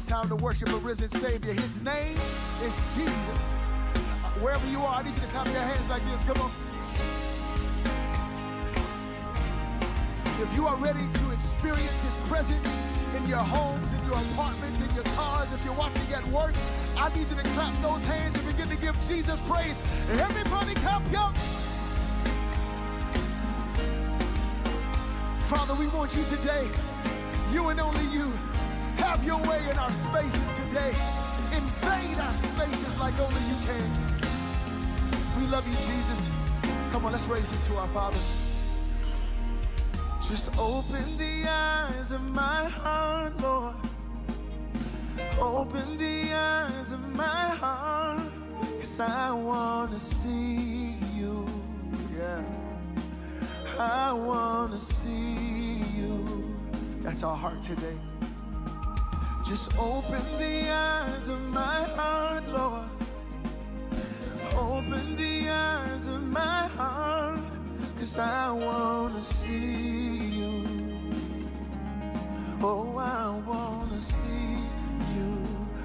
it's time to worship a risen Savior. His name is Jesus. Wherever you are, I need you to clap your hands like this. Come on. If you are ready to experience His presence in your homes, in your apartments, in your cars, if you're watching at work, I need you to clap those hands and begin to give Jesus praise. Everybody clap, yo. Father, we want you today, you and only you. Have your way in our spaces today. Invade our spaces like only you can. We love you, Jesus. Come on, let's raise this to our Father. Just open the eyes of my heart, Lord. Open the eyes of my heart, 'cause I want to see you, yeah. I want to see you. That's our heart today. Just open the eyes of my heart, Lord. Open the eyes of my heart, 'cause I want to see you. Oh, I want to see you.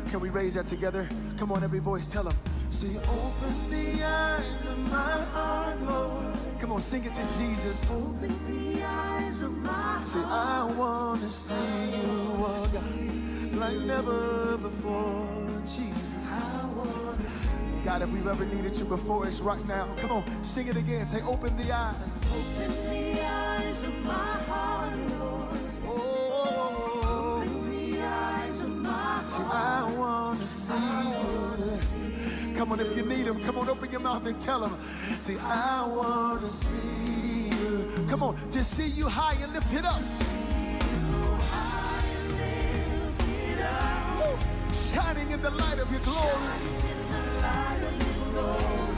Can we raise that together? Come on, every voice, tell them. Say, open the eyes of my heart, Lord. Come on, sing it to Jesus. Open the eyes of my heart. Say, I want to see you, oh God, like never before, Jesus. I want to see you. God, if we've ever needed you before, it's right now. Come on, sing it again. Say, open the eyes. Open the eyes of my heart, Lord. Oh, Open the eyes of my heart. say, I want to see you. Come on, if you need him, come on, open your mouth and tell him. Say, I want to see you. Come on, to see you high and lifted up. Shining in the light of your glory.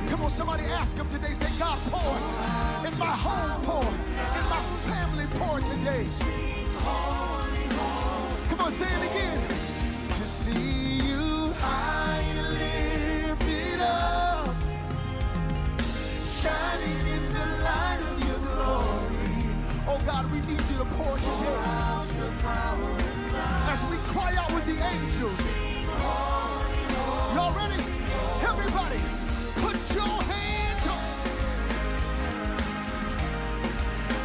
Come on, somebody ask him today. Say, God, pour in my home, pour in my family, pour today. Come on, say it again. To see you high and lifted up, shining in the light of your glory. Oh God, we need you to pour today. As we cry out with the angels. Y'all ready? Everybody, put your hands up.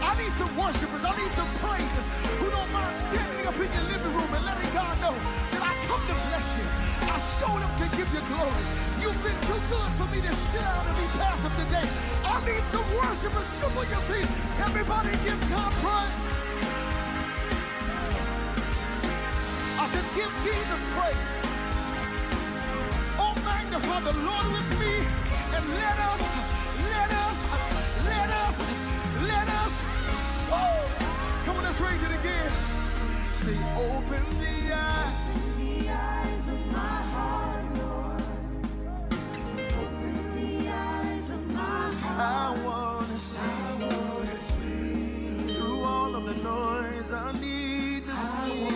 I need some worshipers, I need some praises who don't mind standing up in your living room and letting God know that I come to bless you. I showed up to give you glory. You've been too good for me to sit down and be passive today. I need some worshipers. Jump on your feet. Everybody give God praise. I said, give Jesus praise. Oh, magnify the Lord with me, and let us, woo! Come on, let's raise it again. Say, open the eyes of my heart, Lord. Open the eyes of my heart. I want to see. Through all of the noise, I need to see.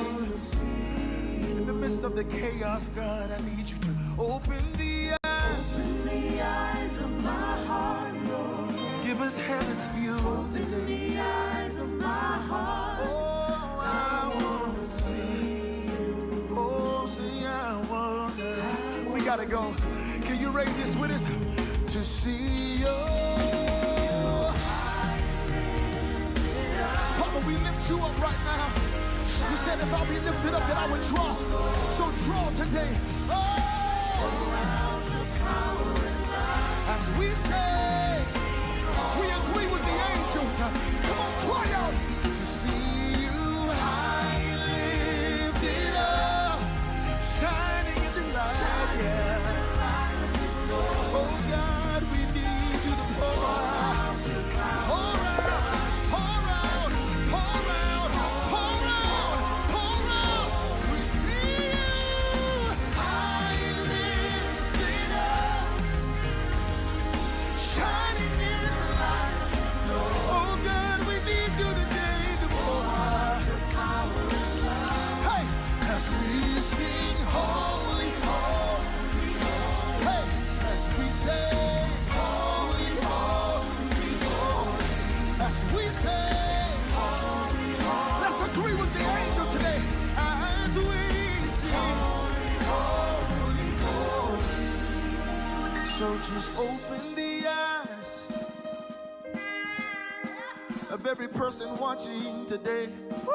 In the midst of the chaos, God, I need you to open the eyes. Open the eyes of my heart, Lord. Give us heaven's view today. Open the eyes of my heart. Oh, I want to see you. Oh, say I want to. We gotta go. Can you raise this with us? To see you. Father, we lift you up right now. You said if I be lifted up, that I would draw. So draw today. Oh, as we say, we agree with the angels. Come on, cry out. To see you high and lifted up, shining in the light, yeah. Oh God, we need you to pour out, pour out, pour out, pour out, pour out, pour out. We see you high and lifted up, shining in the light. Oh God, So just open the eyes of every person watching today. Woo.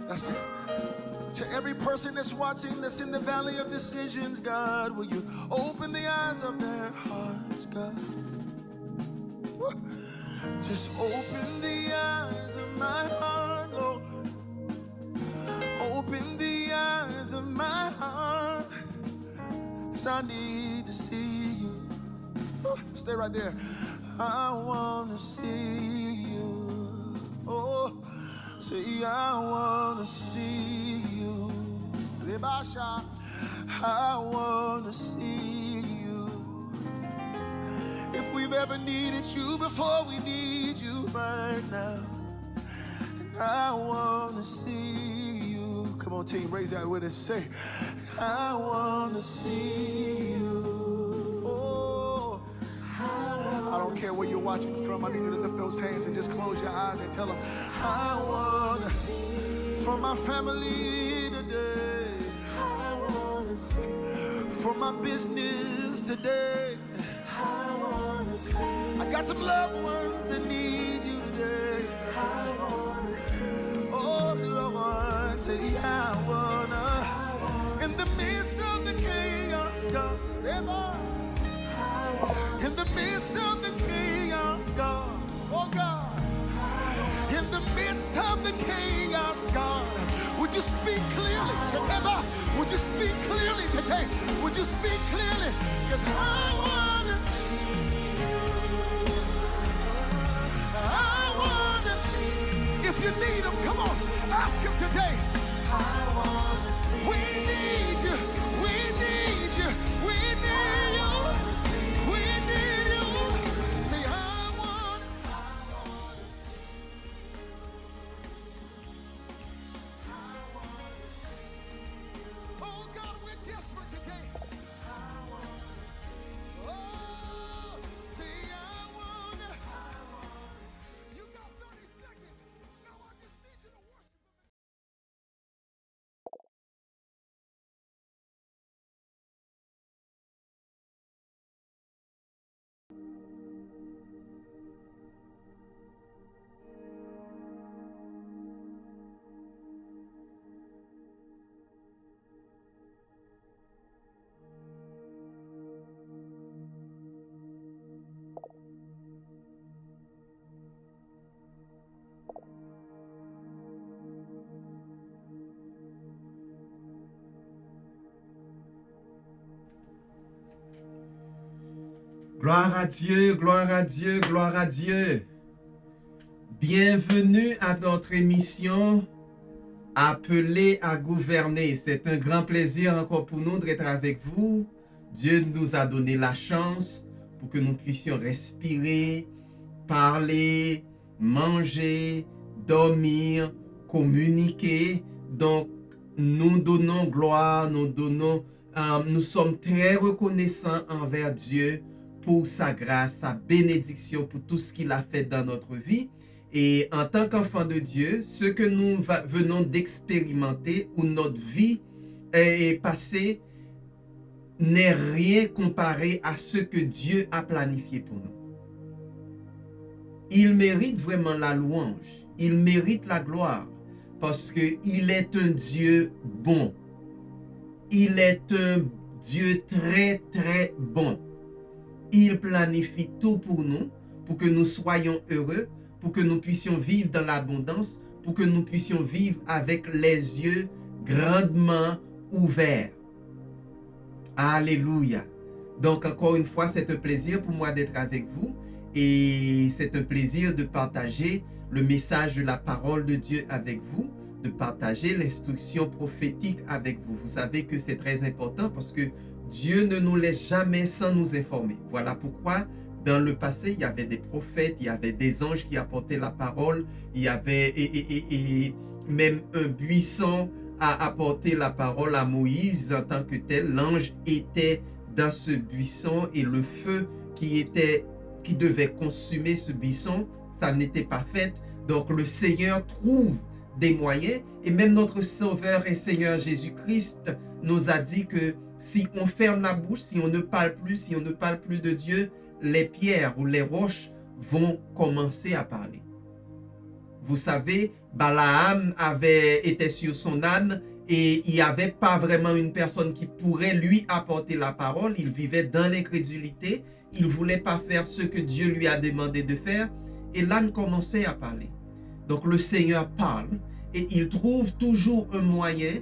That's it. To every person that's watching, that's in the valley of decisions, God, will you open the eyes of their hearts, God? Woo. Just open the eyes of my heart, Lord. Open the eyes of my heart, 'cause I need to see you. Stay right there. I want to see you. Oh, say I want to see you. Rebasha, I want to see you. If we've ever needed you before, we need you right now. And I want to see you. Come on, team, raise that with us. Say, I want to see you. Oh, I don't care where you're watching from. I need you to lift those hands and just close your eyes and tell them, I want to see for my family today. I want to see for my business today. I want to see. I got some loved ones that need you today. I want to see. Oh, Lord, say I wanna. In the midst of the chaos, God, in the midst of the chaos, God, oh God, in the midst of the chaos, God, would you speak clearly? Shakeba, would you speak clearly today? Would you speak clearly? Because I want to see you. I want to see. If you need him, come on, ask him today. I want to see. We need you. We need you. We need you. We need you. Say, I want to see. Oh God, we're desperate today. Oh, say I wanna. You got 30 seconds. Now I just need you to worship. Gloire à Dieu, gloire à Dieu, gloire à Dieu. Bienvenue à notre émission Appelé à gouverner. C'est un grand plaisir encore pour nous d'être avec vous. Dieu nous a donné la chance pour que nous puissions respirer, parler, manger, dormir, communiquer. Donc, nous donnons gloire, nous sommes très reconnaissants envers Dieu pour sa grâce, sa bénédiction, pour tout ce qu'il a fait dans notre vie. Et en tant qu'enfants de Dieu, ce que nous venons d'expérimenter, où notre vie est passée, n'est rien comparé à ce que Dieu a planifié pour nous. Il mérite vraiment la louange, il mérite la gloire, parce qu'il est un Dieu bon. Il est un Dieu très, très bon. Il planifie tout pour nous, pour que nous soyons heureux, pour que nous puissions vivre dans l'abondance, pour que nous puissions vivre avec les yeux grandement ouverts. Alléluia. Donc, encore une fois, c'est un plaisir pour moi d'être avec vous et c'est un plaisir de partager le message de la parole de Dieu avec vous, de partager l'instruction prophétique avec vous. Vous savez que c'est très important parce que Dieu ne nous laisse jamais sans nous informer. Voilà pourquoi dans le passé, il y avait des prophètes, il y avait des anges qui apportaient la parole, il y avait même un buisson a apporté la parole à Moïse en tant que tel. L'ange était dans ce buisson et le feu qui devait consumer ce buisson, ça n'était pas fait. Donc le Seigneur trouve des moyens et même notre Sauveur et Seigneur Jésus-Christ nous a dit que si on ferme la bouche, si on ne parle plus, si on ne parle plus de Dieu, les pierres ou les roches vont commencer à parler. Vous savez, Balaam était sur son âne et il n'y avait pas vraiment une personne qui pourrait lui apporter la parole. Il vivait dans l'incrédulité. Il ne voulait pas faire ce que Dieu lui a demandé de faire. Et l'âne commençait à parler. Donc le Seigneur parle et il trouve toujours un moyen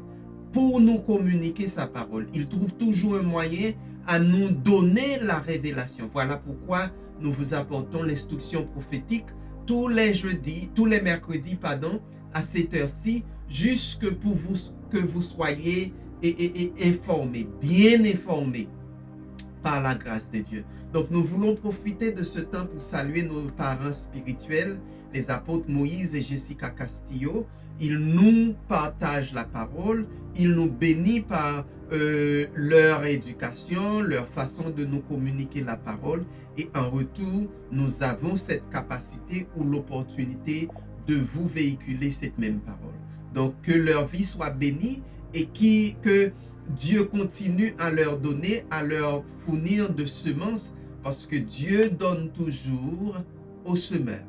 pour nous communiquer sa parole. Il trouve toujours un moyen à nous donner la révélation. Voilà pourquoi nous vous apportons l'instruction prophétique tous les mercredis, à cette heure-ci, jusque pour que vous soyez informés, bien informés par la grâce de Dieu. Donc nous voulons profiter de ce temps pour saluer nos parents spirituels, les apôtres Moïse et Jessica Castillo. Ils nous partagent la parole, ils nous bénissent par leur éducation, leur façon de nous communiquer la parole. Et en retour, nous avons cette capacité ou l'opportunité de vous véhiculer cette même parole. Donc que leur vie soit bénie et que Dieu continue à leur donner, à leur fournir de semences, parce que Dieu donne toujours au semeur.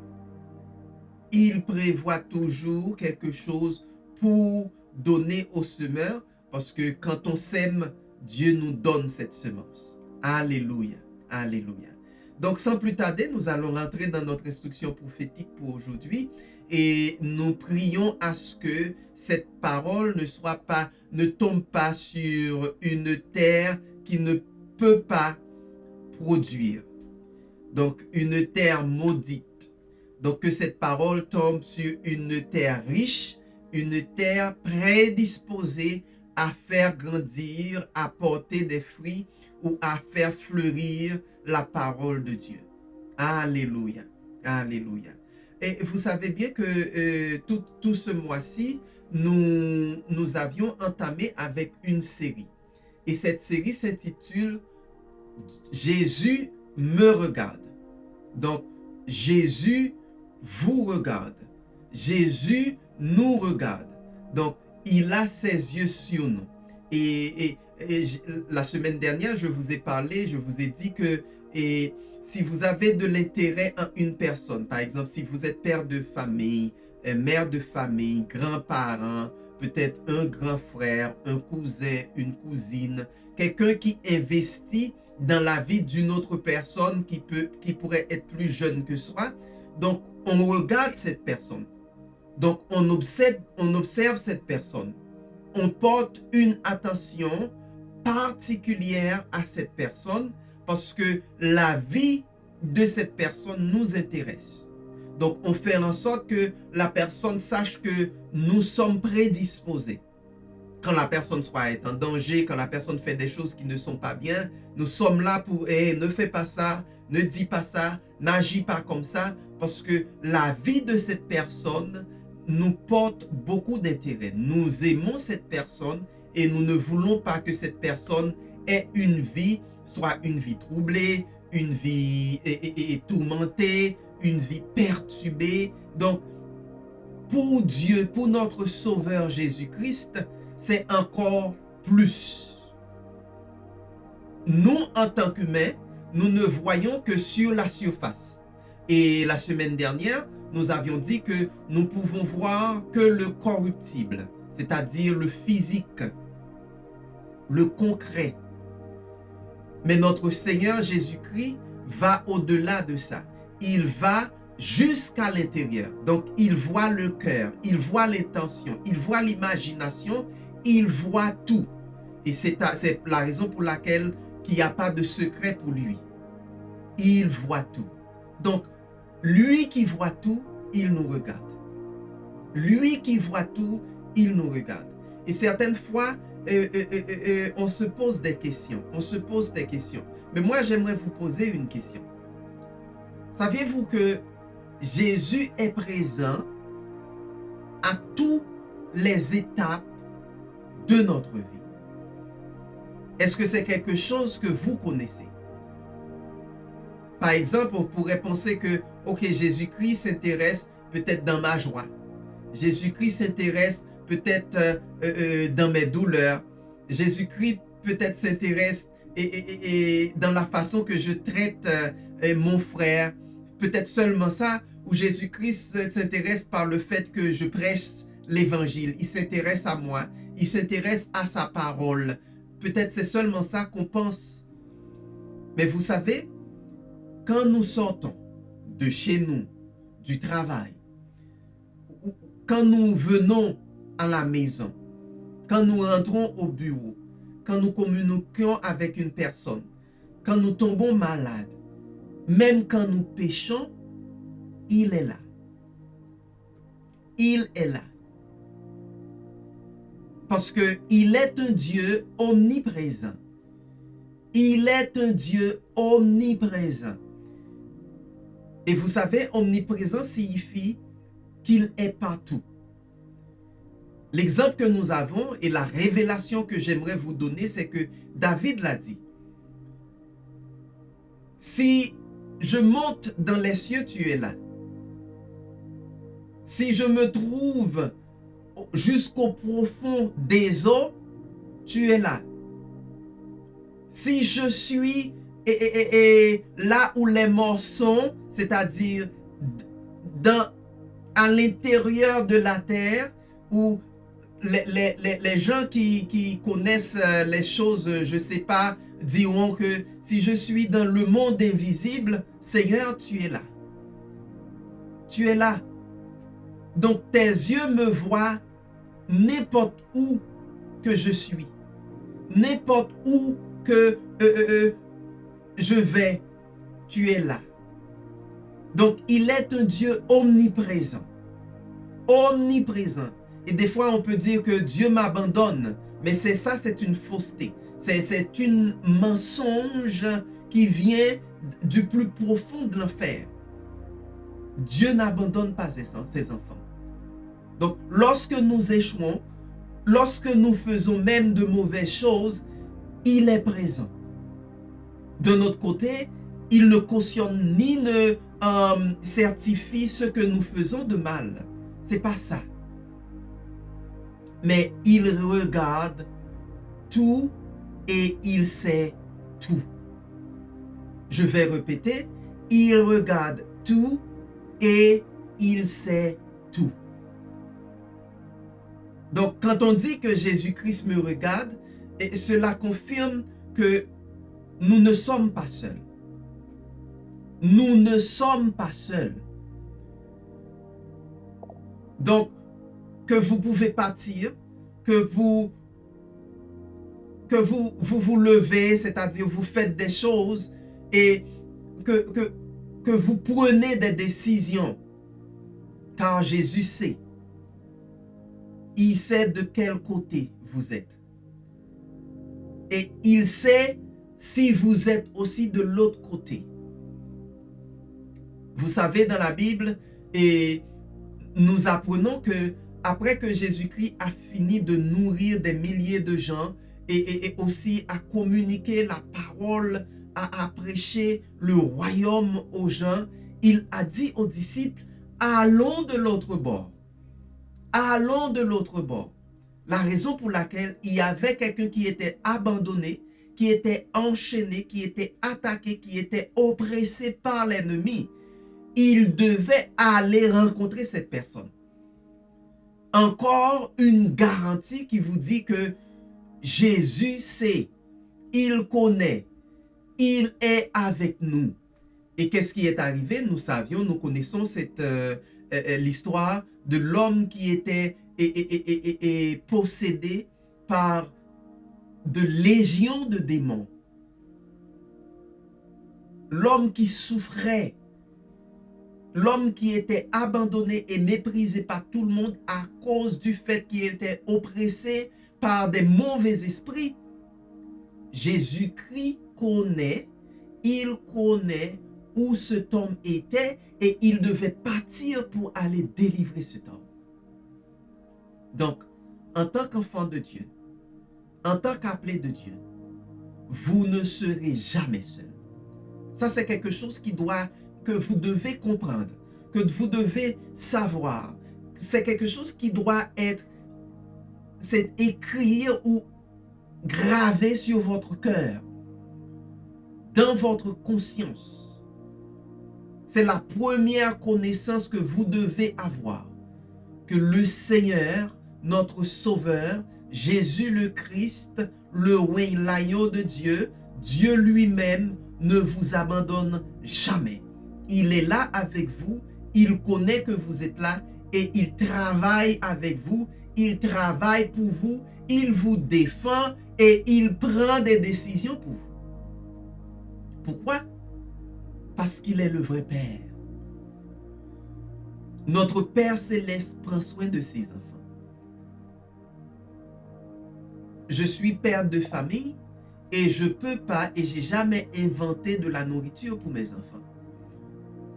Il prévoit toujours quelque chose pour donner au semeur, parce que quand on sème, Dieu nous donne cette semence. Alléluia, alléluia. Donc sans plus tarder, nous allons rentrer dans notre instruction prophétique pour aujourd'hui et nous prions à ce que cette parole ne tombe pas sur une terre qui ne peut pas produire. Donc une terre maudite. Donc que cette parole tombe sur une terre riche, une terre prédisposée à faire grandir, à porter des fruits ou à faire fleurir la parole de Dieu. Alléluia, alléluia. Et vous savez bien que tout ce mois-ci, nous avions entamé avec une série. Et cette série s'intitule « Jésus me regarde ». Donc, Jésus vous regarde. Jésus nous regarde. Donc, il a ses yeux sur nous. Et la semaine dernière, je vous ai parlé, je vous ai dit que si vous avez de l'intérêt en une personne, par exemple, si vous êtes père de famille, mère de famille, grand-parent, peut-être un grand frère, un cousin, une cousine, quelqu'un qui investit dans la vie d'une autre personne qui pourrait être plus jeune que soi. Donc, on regarde cette personne. Donc, on observe cette personne. On porte une attention particulière à cette personne parce que la vie de cette personne nous intéresse. Donc, on fait en sorte que la personne sache que nous sommes prédisposés. Quand la personne soit en danger, quand la personne fait des choses qui ne sont pas bien, nous sommes là pour ne fais pas ça, ne dis pas ça, n'agis pas comme ça, parce que la vie de cette personne nous porte beaucoup d'intérêt. Nous aimons cette personne et nous ne voulons pas que cette personne ait une vie, soit une vie troublée, une vie tourmentée, une vie perturbée. Donc, pour Dieu, pour notre Sauveur Jésus-Christ, c'est encore plus. Nous, en tant qu'humains, nous ne voyons que sur la surface. Et la semaine dernière, nous avions dit que nous pouvons voir que le corruptible, c'est-à-dire le physique, le concret. Mais notre Seigneur Jésus-Christ va au-delà de ça. Il va jusqu'à l'intérieur. Donc, il voit le cœur, il voit l'intention, il voit l'imagination, il voit tout. Et c'est la raison pour laquelle il n'y a pas de secret pour lui. Il voit tout. Donc, lui qui voit tout, il nous regarde. Lui qui voit tout, il nous regarde. Et certaines fois, on se pose des questions. On se pose des questions. Mais moi, j'aimerais vous poser une question. Saviez-vous que Jésus est présent à toutes les étapes de notre vie? Est-ce que c'est quelque chose que vous connaissez? Par exemple, on pourrait penser que, ok, Jésus-Christ s'intéresse peut-être dans ma joie. Jésus-Christ s'intéresse peut-être dans mes douleurs. Jésus-Christ peut-être s'intéresse et dans la façon que je traite mon frère, peut-être seulement ça, ou Jésus-Christ s'intéresse par le fait que je prêche l'évangile, il s'intéresse à moi, il s'intéresse à sa parole. Peut-être c'est seulement ça qu'on pense. Mais vous savez, quand nous sortons de chez nous, du travail, quand nous venons à la maison, quand nous rentrons au bureau, quand nous communiquons avec une personne, quand nous tombons malades, même quand nous péchons, il est là. Il est là. Parce qu'il est un Dieu omniprésent. Il est un Dieu omniprésent. Et vous savez, omniprésent signifie qu'il est partout. L'exemple que nous avons et la révélation que j'aimerais vous donner, c'est que David l'a dit. Si je monte dans les cieux, tu es là. Si je me trouve jusqu'au profond des eaux, tu es là. Si je suis là où les morts sont, c'est-à-dire à l'intérieur de la terre, où les gens qui connaissent les choses, je ne sais pas, diront que si je suis dans le monde invisible, Seigneur, tu es là. Tu es là. Donc tes yeux me voient n'importe où que je suis. N'importe où que je vais, tu es là. Donc il est un Dieu omniprésent. Omniprésent. Et des fois on peut dire que Dieu m'abandonne. Mais c'est une fausseté. C'est un mensonge qui vient du plus profond de l'enfer. Dieu n'abandonne pas ses enfants. Donc, lorsque nous échouons, lorsque nous faisons même de mauvaises choses, il est présent. De notre côté, il ne cautionne ni ne certifie ce que nous faisons de mal. C'est pas ça. Mais il regarde tout et il sait tout. Je vais répéter, il regarde tout et il sait tout. Donc, quand on dit que Jésus-Christ me regarde, cela confirme que nous ne sommes pas seuls. Nous ne sommes pas seuls. Donc, que vous pouvez partir, que vous vous levez, c'est-à-dire vous faites des choses et que vous prenez des décisions, car Jésus sait. Il sait de quel côté vous êtes. Et il sait si vous êtes aussi de l'autre côté. Vous savez, dans la Bible, et nous apprenons que après que Jésus-Christ a fini de nourrir des milliers de gens et aussi à communiquer la parole, à prêcher le royaume aux gens, il a dit aux disciples, allons de l'autre bord. Allons de l'autre bord. La raison pour laquelle il y avait quelqu'un qui était abandonné, qui était enchaîné, qui était attaqué, qui était oppressé par l'ennemi. Il devait aller rencontrer cette personne. Encore une garantie qui vous dit que Jésus sait, il connaît, il est avec nous. Et qu'est-ce qui est arrivé? Nous savions, nous connaissons l'histoire de l'homme qui était possédé par de légions de démons. L'homme qui souffrait, l'homme qui était abandonné et méprisé par tout le monde à cause du fait qu'il était oppressé par des mauvais esprits. Jésus-Christ connaît, il connaît où cet homme était et il devait partir pour aller délivrer cet homme. Donc, en tant qu'enfant de Dieu, en tant qu'appelé de Dieu, vous ne serez jamais seul. Ça, c'est quelque chose que vous devez comprendre, que vous devez savoir. C'est quelque chose qui doit être, c'est écrire ou gravé sur votre cœur, dans votre conscience. C'est la première connaissance que vous devez avoir, que le Seigneur, notre Sauveur, Jésus le Christ, le roi l'agneau de Dieu, Dieu lui-même ne vous abandonne jamais. Il est là avec vous, il connaît que vous êtes là et il travaille avec vous, il travaille pour vous, il vous défend et il prend des décisions pour vous. Pourquoi? Parce qu'il est le vrai Père. Notre Père céleste prend soin de ses enfants. Je suis père de famille et je peux pas et j'ai jamais inventé de la nourriture pour mes enfants.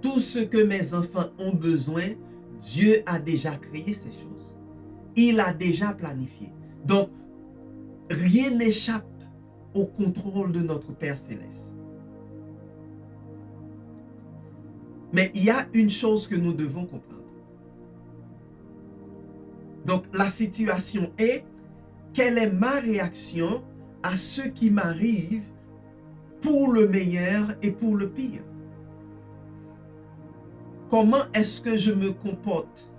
Tout ce que mes enfants ont besoin, Dieu a déjà créé ces choses. Il a déjà planifié. Donc, rien n'échappe au contrôle de notre Père céleste. Mais il y a une chose que nous devons comprendre. Donc, la situation est, quelle est ma réaction à ce qui m'arrive pour le meilleur et pour le pire? Comment est-ce que je me comporte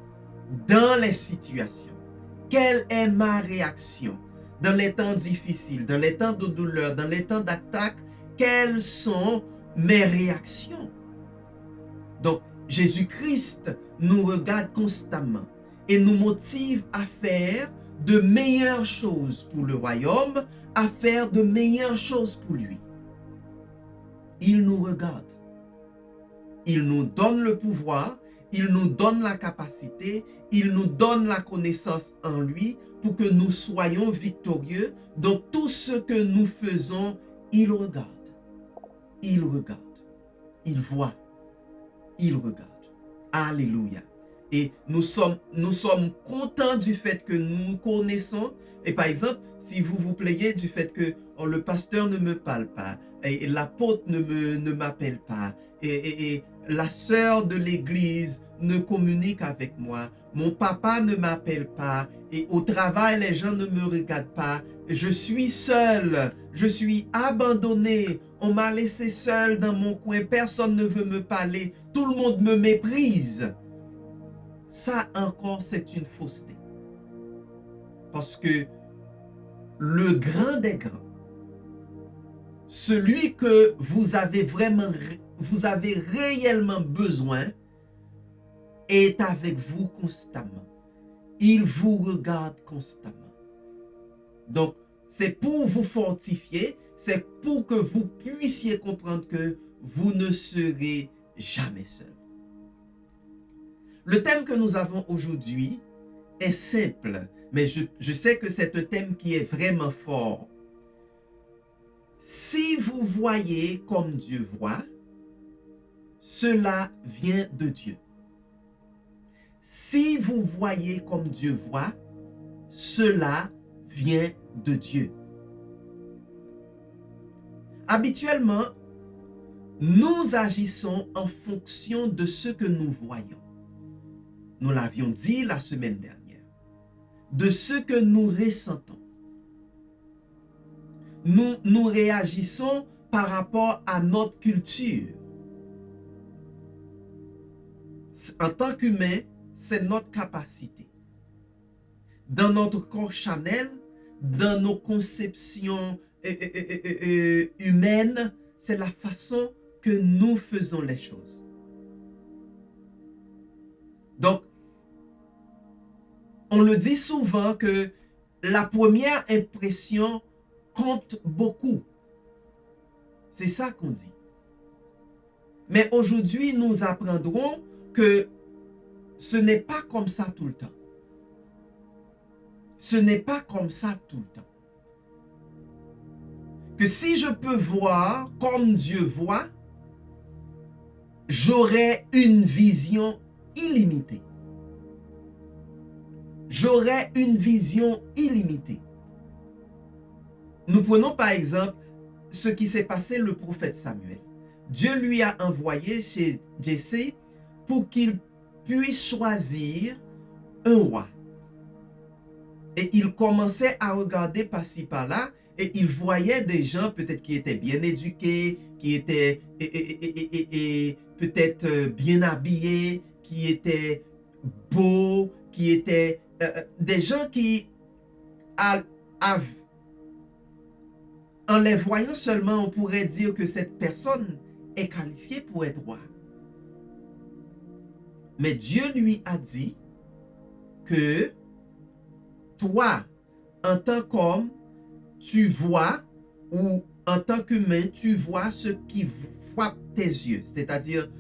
dans les situations? Quelle est ma réaction dans les temps difficiles, dans les temps de douleur, dans les temps d'attaque? Quelles sont mes réactions? Donc, Jésus-Christ nous regarde constamment et nous motive à faire de meilleures choses pour le royaume, à faire de meilleures choses pour lui. Il nous regarde. Il nous donne le pouvoir, il nous donne la capacité, il nous donne la connaissance en lui pour que nous soyons victorieux. Donc tout ce que nous faisons, il regarde. Il regarde. Il voit. Il regarde. Alléluia. Et nous sommes contents du fait que nous connaissons. Et par exemple, si vous vous plaignez du fait que le pasteur ne me parle pas, et l'apôtre ne m'appelle pas, et la sœur de l'église ne communique avec moi, mon papa ne m'appelle pas, et au travail, les gens ne me regardent pas, je suis seul, je suis abandonné, on m'a laissé seul dans mon coin, personne ne veut me parler, tout le monde me méprise. Ça encore, c'est une fausseté. Parce que le grand des grands, celui que vous avez réellement besoin, est avec vous constamment. Il vous regarde constamment. Donc, c'est pour vous fortifier, c'est pour que vous puissiez comprendre que vous ne serez jamais seul. Le thème que nous avons aujourd'hui est simple, mais je sais que c'est un thème qui est vraiment fort. Si vous voyez comme Dieu voit, cela vient de Dieu. Si vous voyez comme Dieu voit, cela vient de Dieu. Habituellement, nous agissons en fonction de ce que nous voyons. Nous l'avions dit la semaine dernière. De ce que nous ressentons. Nous réagissons par rapport à notre culture. En tant qu'humain, c'est notre capacité. Dans notre corps charnel, dans nos conceptions humaines, c'est la façon que nous faisons les choses. Donc, on le dit souvent que la première impression compte beaucoup. C'est ça qu'on dit. Mais aujourd'hui, nous apprendrons que ce n'est pas comme ça tout le temps. Ce n'est pas comme ça tout le temps. Que si je peux voir comme Dieu voit, j'aurai une vision illimitée. J'aurai une vision illimitée. Nous prenons par exemple ce qui s'est passé le prophète Samuel. Dieu lui a envoyé chez Jessé pour qu'il puisse choisir un roi. Et il commençait à regarder par-ci par-là Et il voyait des gens peut-être qui étaient bien éduqués, qui étaient peut-être bien habillés, qui étaient beaux, qui étaient des gens qui, en les voyant seulement, on pourrait dire que cette personne est qualifiée pour être roi. Mais Dieu lui a dit que toi, en tant qu'homme, tu vois, ou en tant qu'humain, tu vois ce qui frappe tes yeux. C'est-à-dire,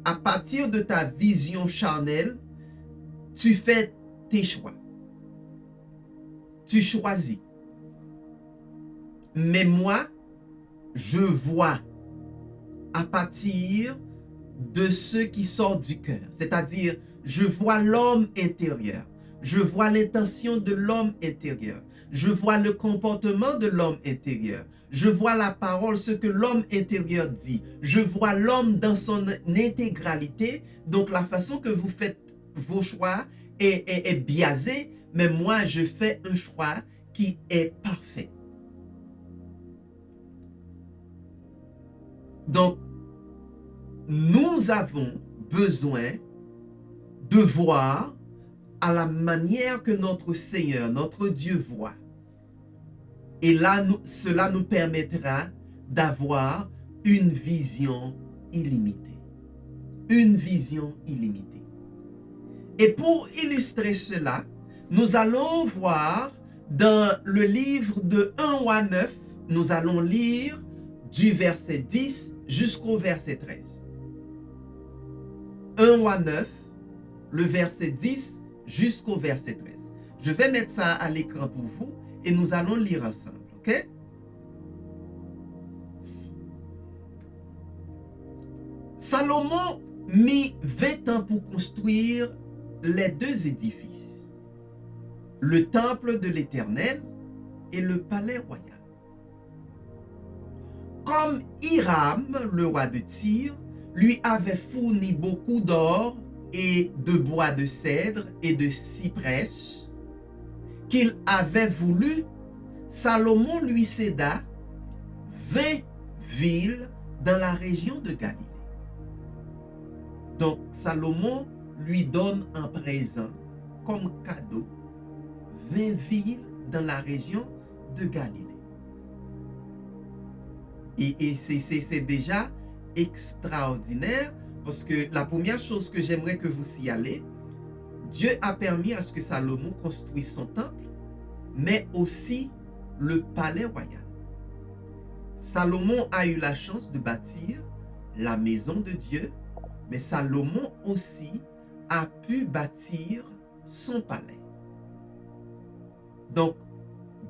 à partir de ta vision charnelle, tu fais tes choix. Tu choisis. Mais moi, je vois à partir de ce qui sort du cœur. C'est-à-dire, je vois l'homme intérieur. Je vois l'intention de l'homme intérieur. Je vois le comportement de l'homme intérieur. Je vois la parole, ce que l'homme intérieur dit. Je vois l'homme dans son intégralité. Donc, la façon que vous faites vos choix est biaisée, mais moi, je fais un choix qui est parfait. Donc, nous avons besoin de voir à la manière que notre Seigneur, notre Dieu voit. Et là, cela nous permettra d'avoir une vision illimitée. Une vision illimitée. Et pour illustrer cela, nous allons voir dans le livre de 1 Roi 9, nous allons lire du verset 10 jusqu'au verset 13. 1 Roi 9, le verset 10 jusqu'au verset 13. Je vais mettre ça à l'écran pour vous et nous allons lire ensemble, ok? Salomon mit 20 ans pour construire les deux édifices, le temple de l'Éternel et le palais royal. Comme Hiram, le roi de Tyr, lui avait fourni beaucoup d'or et de bois de cèdre et de cyprès qu'il avait voulu, Salomon lui céda 20 villes dans la région de Galilée. Donc, Salomon lui donne en présent, comme cadeau, 20 villes dans la région de Galilée. Et c'est déjà extraordinaire, parce que la première chose que j'aimerais que vous signalez, Dieu a permis à ce que Salomon construise son temple, mais aussi le palais royal. Salomon a eu la chance de bâtir la maison de Dieu, mais Salomon aussi a pu bâtir son palais. Donc,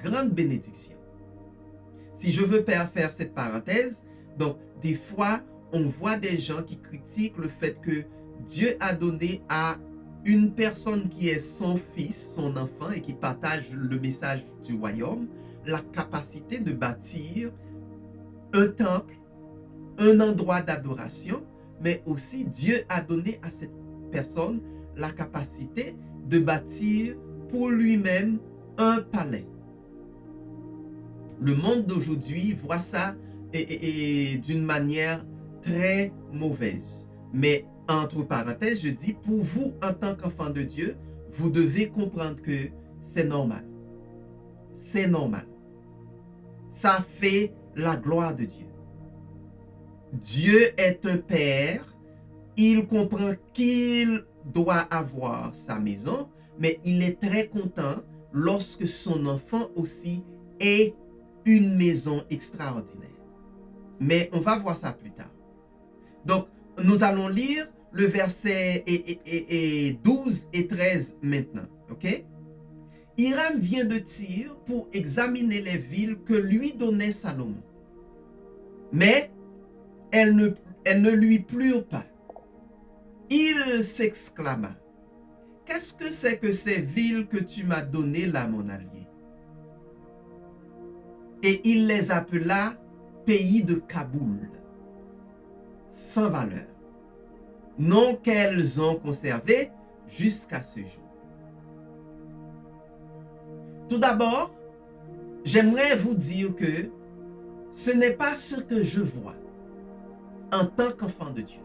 grande bénédiction. Si je veux faire cette parenthèse, donc des fois, on voit des gens qui critiquent le fait que Dieu a donné à une personne qui est son fils, son enfant, et qui partage le message du royaume, la capacité de bâtir un temple, un endroit d'adoration, mais aussi Dieu a donné à cette personne la capacité de bâtir pour lui-même un palais. Le monde d'aujourd'hui voit ça d'une manière très mauvaise. Mais entre parenthèses, je dis, pour vous, en tant qu'enfant de Dieu, vous devez comprendre que c'est normal. C'est normal. Ça fait la gloire de Dieu. Dieu est un père. Il comprend qu'il doit avoir sa maison, mais il est très content lorsque son enfant aussi ait une maison extraordinaire. Mais on va voir ça plus tard. Donc, nous allons lire le verset 12 et 13 maintenant. Ok? Hiram vient de Tyr pour examiner les villes que lui donnait Salomon. Mais elles ne lui plurent pas. Il s'exclama: qu'est-ce que c'est que ces villes que tu m'as données là, mon allié? Et il les appela pays de Kaboul, sans valeur, nom qu'elles ont conservé jusqu'à ce jour. Tout d'abord, j'aimerais vous dire que ce n'est pas ce que je vois en tant qu'enfant de Dieu,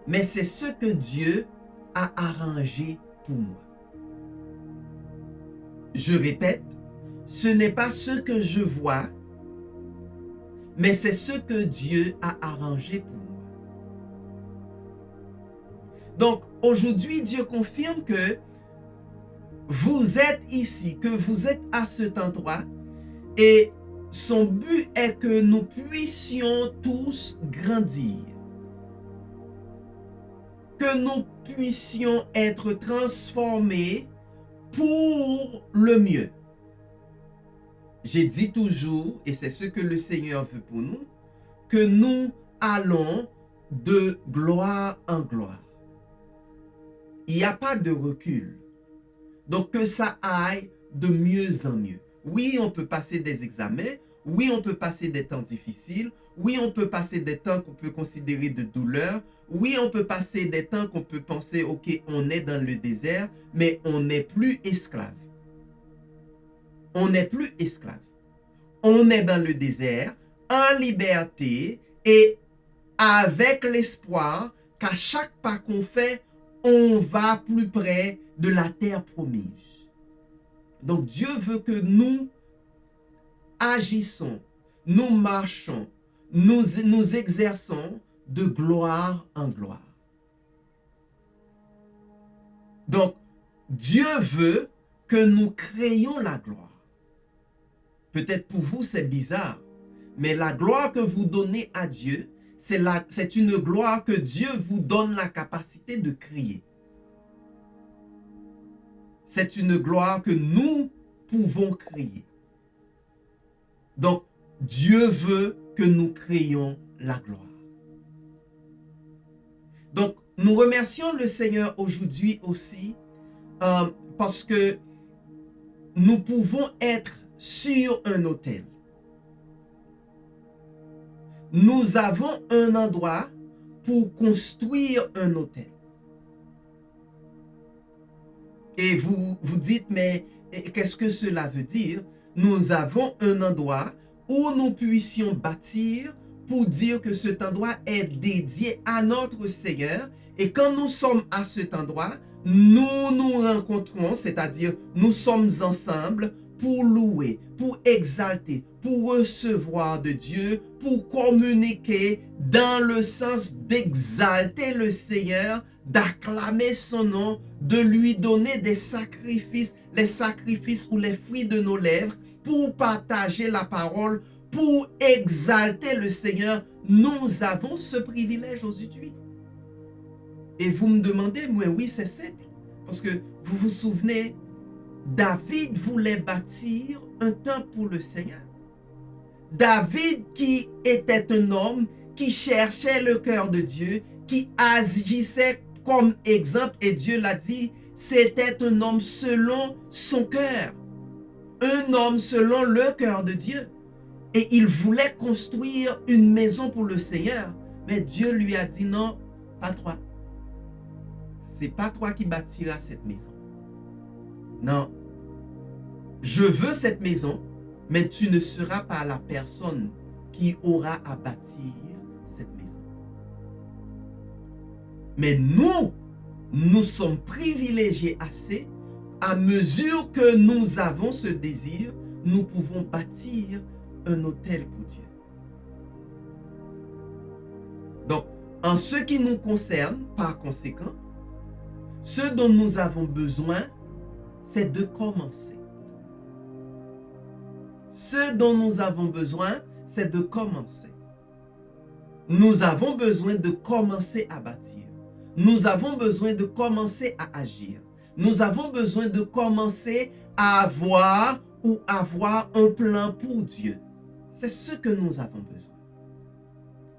mais c'est ce que Dieu a arrangé pour moi. Je répète, ce n'est pas ce que je vois, mais c'est ce que Dieu a arrangé pour moi. Donc, aujourd'hui, Dieu confirme que vous êtes ici, que vous êtes à cet endroit, et son but est que nous puissions tous grandir, que nous puissions être transformés pour le mieux. J'ai dit toujours, et c'est ce que le Seigneur veut pour nous, que nous allons de gloire en gloire. Il n'y a pas de recul. Donc que ça aille de mieux en mieux. Oui, on peut passer des examens. Oui, on peut passer des temps difficiles. Oui, on peut passer des temps qu'on peut considérer de douleur. Oui, on peut passer des temps qu'on peut penser, ok, on est dans le désert, mais on n'est plus esclave. On n'est plus esclave. On est dans le désert, en liberté et avec l'espoir qu'à chaque pas qu'on fait, on va plus près de la terre promise. Donc Dieu veut que nous agissons, nous marchons, nous exerçons de gloire en gloire. Donc Dieu veut que nous créions la gloire. Peut-être pour vous c'est bizarre, mais la gloire que vous donnez à Dieu, c'est une gloire que Dieu vous donne la capacité de créer. C'est une gloire que nous pouvons créer. Donc, Dieu veut que nous créions la gloire. Donc, nous remercions le Seigneur aujourd'hui aussi parce que nous pouvons être sur un autel. Nous avons un endroit pour construire un autel. Et vous vous dites, mais qu'est-ce que cela veut dire? Nous avons un endroit où nous puissions bâtir pour dire que cet endroit est dédié à notre Seigneur. Et quand nous sommes à cet endroit, nous nous rencontrons, c'est-à-dire nous sommes ensemble pour louer, pour exalter, pour recevoir de Dieu, pour communiquer dans le sens d'exalter le Seigneur, d'acclamer son nom, de lui donner des sacrifices, les sacrifices ou les fruits de nos lèvres, pour partager la parole, pour exalter le Seigneur. Nous avons ce privilège aujourd'hui. Et vous me demandez, moi oui, c'est simple. Parce que vous vous souvenez, David voulait bâtir un temple pour le Seigneur. David qui était un homme qui cherchait le cœur de Dieu, qui agissait comme exemple, et Dieu l'a dit, c'était un homme selon son cœur. Un homme selon le cœur de Dieu. Et il voulait construire une maison pour le Seigneur. Mais Dieu lui a dit non, pas toi. C'est pas toi qui bâtiras cette maison. Non. Je veux cette maison, mais tu ne seras pas la personne qui aura à bâtir cette maison. Mais nous sommes privilégiés assez. À mesure que nous avons ce désir, nous pouvons bâtir un autel pour Dieu. Donc, en ce qui nous concerne, par conséquent, ce dont nous avons besoin, c'est de commencer. Ce dont nous avons besoin, c'est de commencer. Nous avons besoin de commencer à bâtir. Nous avons besoin de commencer à agir. Nous avons besoin de commencer à avoir un plan pour Dieu. C'est ce que nous avons besoin.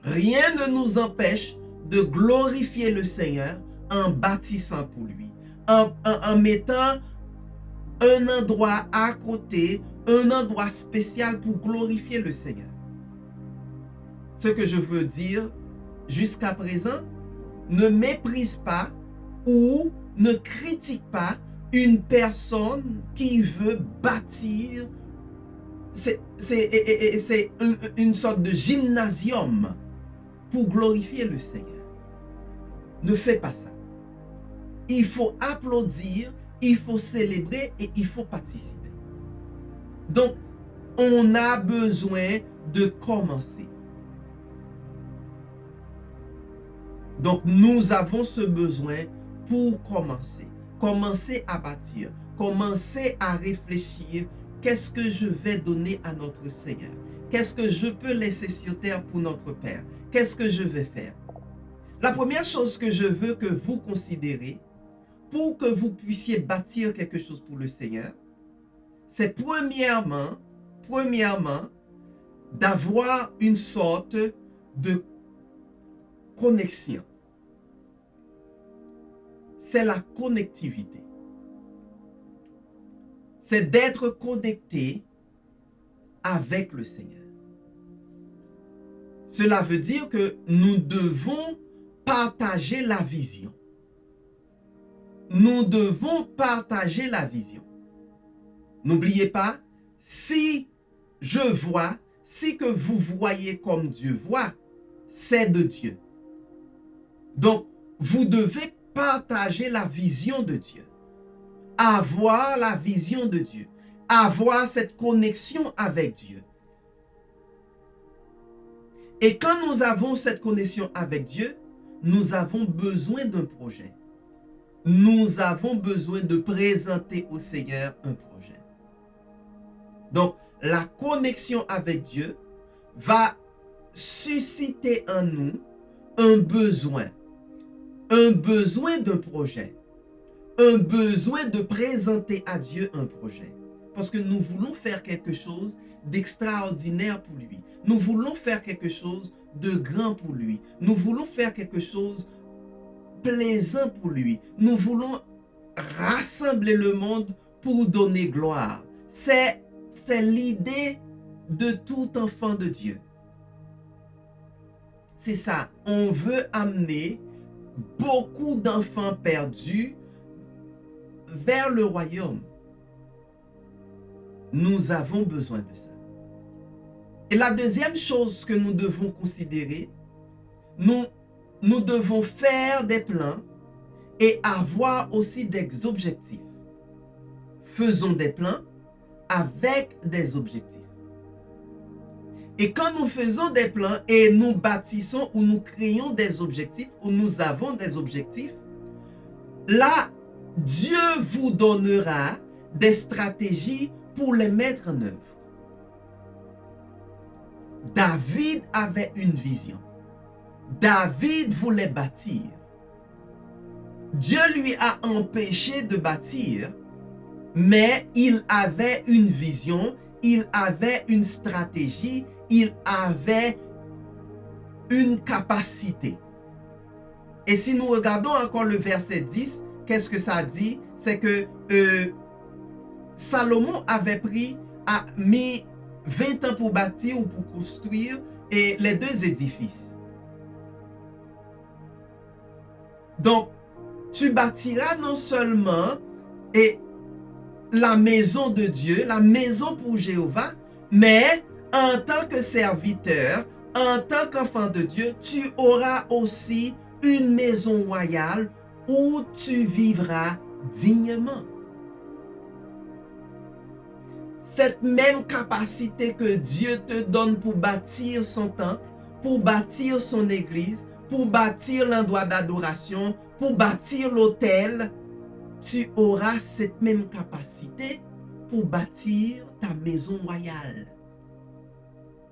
Rien ne nous empêche de glorifier le Seigneur en bâtissant pour lui, en mettant un endroit à côté, un endroit spécial pour glorifier le Seigneur. Ce que je veux dire jusqu'à présent, ne méprise pas ou ne critique pas une personne qui veut bâtir c'est une sorte de gymnasium pour glorifier le Seigneur. Ne fais pas ça. Il faut applaudir, il faut célébrer et il faut participer. Donc, on a besoin de commencer. Donc, nous avons ce besoin pour commencer. Commencer à bâtir. Commencer à réfléchir. Qu'est-ce que je vais donner à notre Seigneur? Qu'est-ce que je peux laisser sur terre pour notre Père? Qu'est-ce que je vais faire? La première chose que je veux que vous considérez pour que vous puissiez bâtir quelque chose pour le Seigneur, c'est premièrement, d'avoir une sorte de connexion. C'est la connectivité. C'est d'être connecté avec le Seigneur. Cela veut dire que nous devons partager la vision. Nous devons partager la vision. N'oubliez pas, si je vois, si que vous voyez comme Dieu voit, c'est de Dieu. Donc, vous devez partager la vision de Dieu. Avoir la vision de Dieu. Avoir cette connexion avec Dieu. Et quand nous avons cette connexion avec Dieu, nous avons besoin d'un projet. Nous avons besoin de présenter au Seigneur un projet. Donc, la connexion avec Dieu va susciter en nous un besoin d'un projet, un besoin de présenter à Dieu un projet. Parce que nous voulons faire quelque chose d'extraordinaire pour lui. Nous voulons faire quelque chose de grand pour lui. Nous voulons faire quelque chose de plaisant pour lui. Nous voulons rassembler le monde pour donner gloire. C'est l'idée de tout enfant de Dieu. C'est ça. On veut amener beaucoup d'enfants perdus vers le royaume. Nous avons besoin de ça. Et la deuxième chose que nous devons considérer, nous devons faire des plans et avoir aussi des objectifs. Faisons des plans avec des objectifs. Et quand nous faisons des plans et nous bâtissons ou nous créons des objectifs ou nous avons des objectifs, là, Dieu vous donnera des stratégies pour les mettre en œuvre. David avait une vision. David voulait bâtir. Dieu lui a empêché de bâtir, mais il avait une vision, il avait une stratégie, il avait une capacité. Et si nous regardons encore le verset 10, qu'est-ce que ça dit? C'est que Salomon avait mis 20 ans pour bâtir ou pour construire les deux édifices. Donc, tu bâtiras non seulement la maison de Dieu, la maison pour Jéhovah, mais en tant que serviteur, en tant qu'enfant de Dieu, tu auras aussi une maison royale où tu vivras dignement. Cette même capacité que Dieu te donne pour bâtir son temple, pour bâtir son église, pour bâtir l'endroit d'adoration, pour bâtir l'autel, tu auras cette même capacité pour bâtir ta maison royale,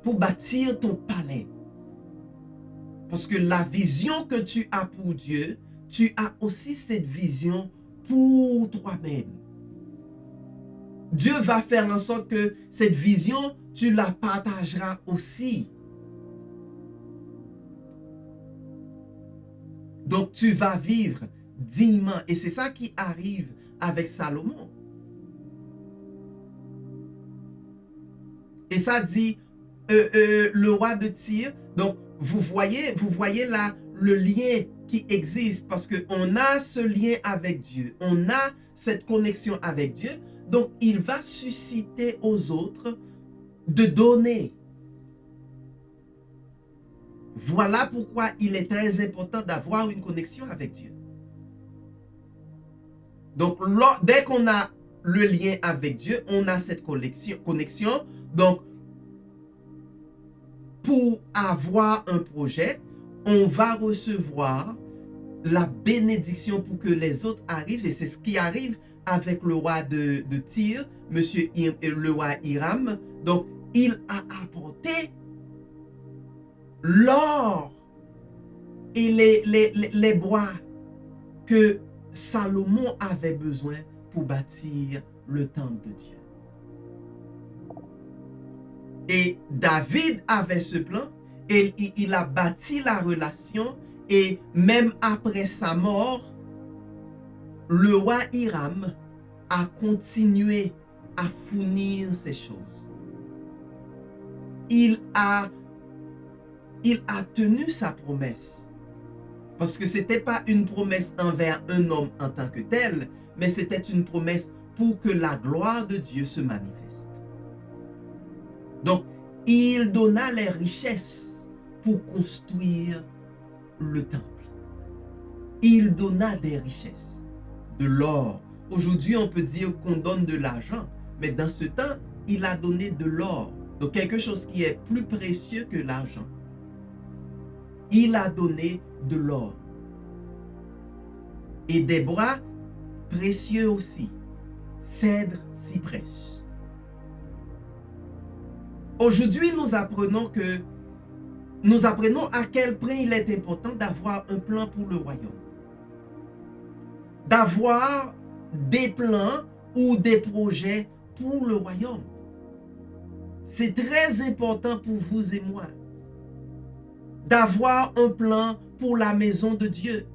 pour bâtir ton palais. Parce que la vision que tu as pour Dieu, tu as aussi cette vision pour toi-même. Dieu va faire en sorte que cette vision, tu la partageras aussi. Donc, tu vas vivre dignement. Et c'est ça qui arrive avec Salomon. Et ça dit, le roi de Tyr. Donc, vous voyez là le lien qui existe parce qu'on a ce lien avec Dieu. On a cette connexion avec Dieu. Donc, il va susciter aux autres de donner. Voilà pourquoi il est très important d'avoir une connexion avec Dieu. Donc, dès qu'on a le lien avec Dieu, on a cette connexion. Donc, pour avoir un projet, on va recevoir la bénédiction pour que les autres arrivent. Et c'est ce qui arrive avec le roi de Tyr, le roi Hiram. Donc, il a apporté l'or et les bois que Salomon avait besoin pour bâtir le temple de Dieu. Et David avait ce plan et il a bâti la relation, et même après sa mort, le roi Hiram a continué à fournir ces choses. Il a tenu sa promesse. Parce que ce n'était pas une promesse envers un homme en tant que tel, mais c'était une promesse pour que la gloire de Dieu se manifeste. Donc, il donna les richesses pour construire le temple. Il donna des richesses, de l'or. Aujourd'hui, on peut dire qu'on donne de l'argent, mais dans ce temps, il a donné de l'or. Donc, quelque chose qui est plus précieux que l'argent. Il a donné de l'or. Et des bois précieux aussi. Cèdre, cyprès. Aujourd'hui, nous apprenons à quel point il est important d'avoir un plan pour le royaume. D'avoir des plans ou des projets pour le royaume. C'est très important pour vous et moi d'avoir un plan pour la maison de Dieu.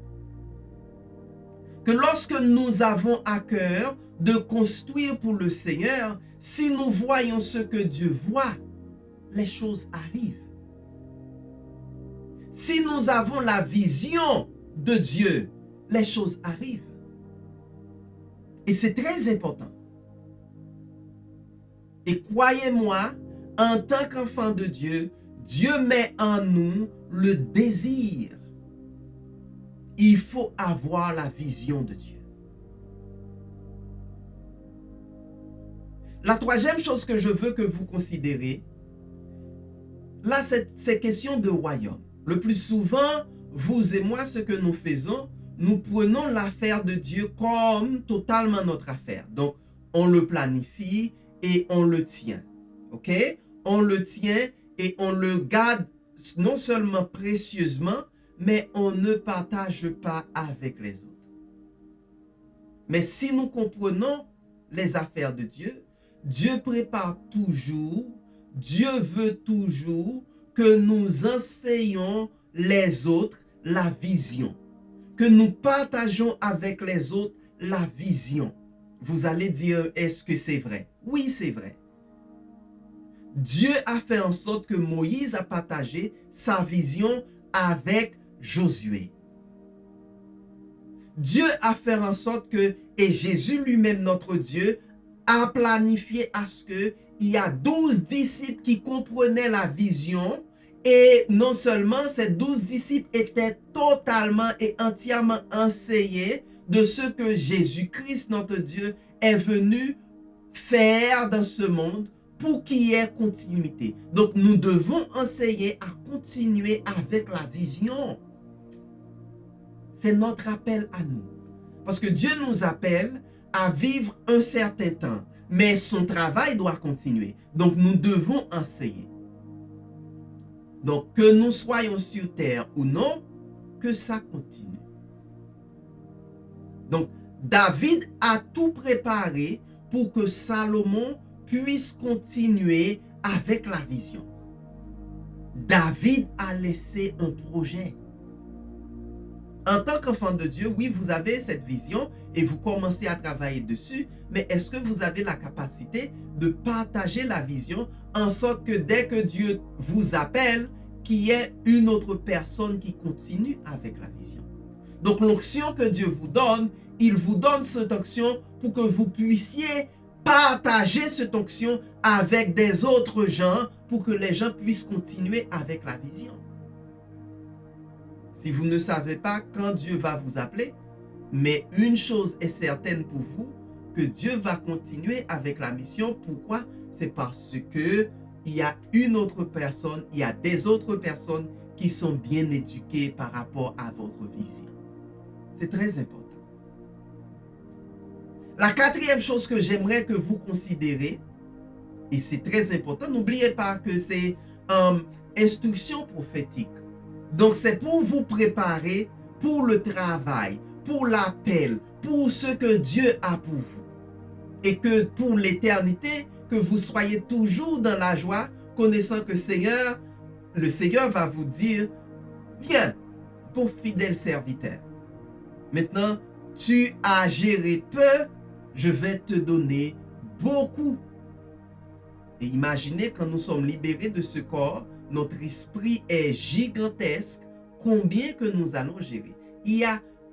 Que lorsque nous avons à cœur de construire pour le Seigneur, si nous voyons ce que Dieu voit, les choses arrivent. Si nous avons la vision de Dieu, les choses arrivent. Et c'est très important. Et croyez-moi, en tant qu'enfant de Dieu, Dieu met en nous le désir. Il faut avoir la vision de Dieu. La troisième chose que je veux que vous considérez, là, c'est question de royaume. Le plus souvent, vous et moi, ce que nous faisons, nous prenons l'affaire de Dieu comme totalement notre affaire. Donc, on le planifie et on le tient. OK? On le tient et on le garde non seulement précieusement, mais on ne partage pas avec les autres. Mais si nous comprenons les affaires de Dieu, Dieu prépare toujours, Dieu veut toujours que nous enseignions les autres la vision, que nous partageons avec les autres la vision. Vous allez dire, est-ce que c'est vrai? Oui, c'est vrai. Dieu a fait en sorte que Moïse a partagé sa vision avec Josué. Dieu a fait en sorte que, et Jésus lui-même, notre Dieu, a planifié à ce qu'il y a 12 disciples qui comprenaient la vision, et non seulement ces 12 disciples étaient totalement et entièrement enseignés de ce que Jésus-Christ, notre Dieu, est venu faire dans ce monde pour qu'il y ait continuité. Donc, nous devons enseigner à continuer avec la vision. C'est notre appel à nous. Parce que Dieu nous appelle à vivre un certain temps, mais son travail doit continuer. Donc, nous devons enseigner. Donc, que nous soyons sur terre ou non, que ça continue. Donc, David a tout préparé pour que Salomon puisse continuer avec la vision. David a laissé un projet. En tant qu'enfant de Dieu, oui, vous avez cette vision et vous commencez à travailler dessus, mais est-ce que vous avez la capacité de partager la vision en sorte que dès que Dieu vous appelle, qu'il y ait une autre personne qui continue avec la vision? Donc l'onction que Dieu vous donne, il vous donne cette onction pour que vous puissiez partager cette onction avec des autres gens pour que les gens puissent continuer avec la vision. Si vous ne savez pas quand Dieu va vous appeler, mais une chose est certaine pour vous, que Dieu va continuer avec la mission. Pourquoi? C'est parce que il y a une autre personne, il y a des autres personnes qui sont bien éduquées par rapport à votre vision. C'est très important. La quatrième chose que j'aimerais que vous considérez, et c'est très important, n'oubliez pas que c'est instruction prophétique. Donc c'est pour vous préparer pour le travail, pour l'appel, pour ce que Dieu a pour vous. Et que pour l'éternité, que vous soyez toujours dans la joie, connaissant que le Seigneur va vous dire, viens, ton fidèle serviteur. Maintenant, tu as géré peu, je vais te donner beaucoup. Et imaginez quand nous sommes libérés de ce corps, notre esprit est gigantesque, combien que nous allons gérer.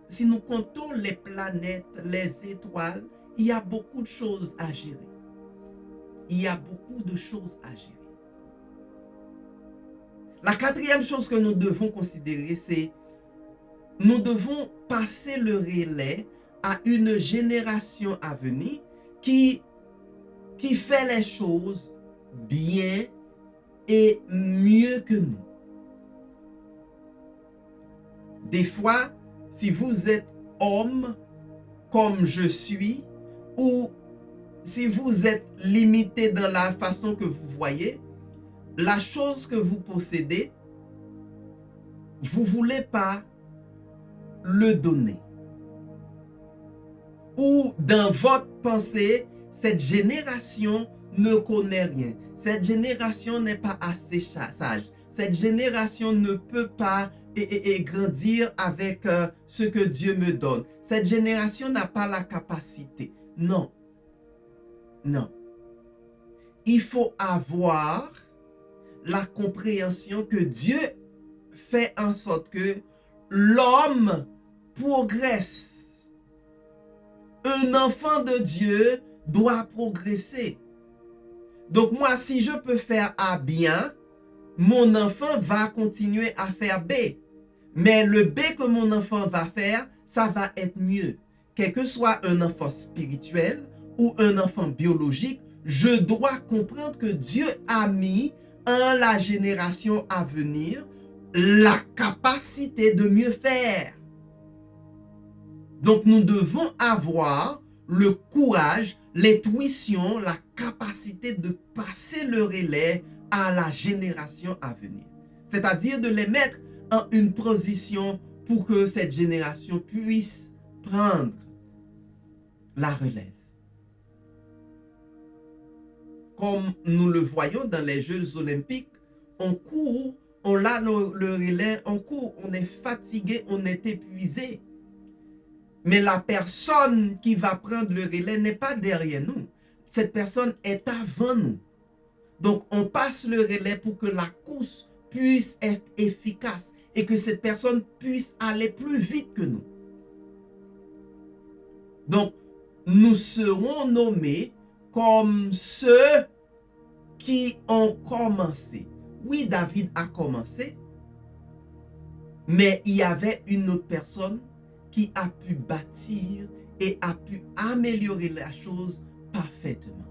Si nous comptons les planètes, les étoiles, il y a beaucoup de choses à gérer. Il y a beaucoup de choses à gérer. La quatrième chose que nous devons considérer, c'est nous devons passer le relais à une génération à venir qui fait les choses bien et mieux que nous. Des fois, si vous êtes homme comme je suis, ou si vous êtes limité dans la façon que vous voyez, la chose que vous possédez, vous ne voulez pas le donner. Ou dans votre pensée, cette génération ne connaît rien. Cette génération n'est pas assez sage. Cette génération ne peut pas grandir avec ce que Dieu me donne. Cette génération n'a pas la capacité. Non. Non. Il faut avoir la compréhension que Dieu fait en sorte que l'homme progresse. Un enfant de Dieu doit progresser. Donc moi, si je peux faire A bien, mon enfant va continuer à faire B. Mais le B que mon enfant va faire, ça va être mieux. Quel que soit un enfant spirituel ou un enfant biologique, je dois comprendre que Dieu a mis en la génération à venir la capacité de mieux faire. Donc nous devons avoir le courage, l'intuition, la capacité de passer le relais à la génération à venir. C'est-à-dire de les mettre en une position pour que cette génération puisse prendre la relève. Comme nous le voyons dans les Jeux olympiques, on court, on a le relais, on court, on est fatigué, on est épuisé. Mais la personne qui va prendre le relais n'est pas derrière nous. Cette personne est avant nous. Donc, on passe le relais pour que la course puisse être efficace et que cette personne puisse aller plus vite que nous. Donc, nous serons nommés comme ceux qui ont commencé. Oui, David a commencé, mais il y avait une autre personne qui a pu bâtir et a pu améliorer la chose parfaitement.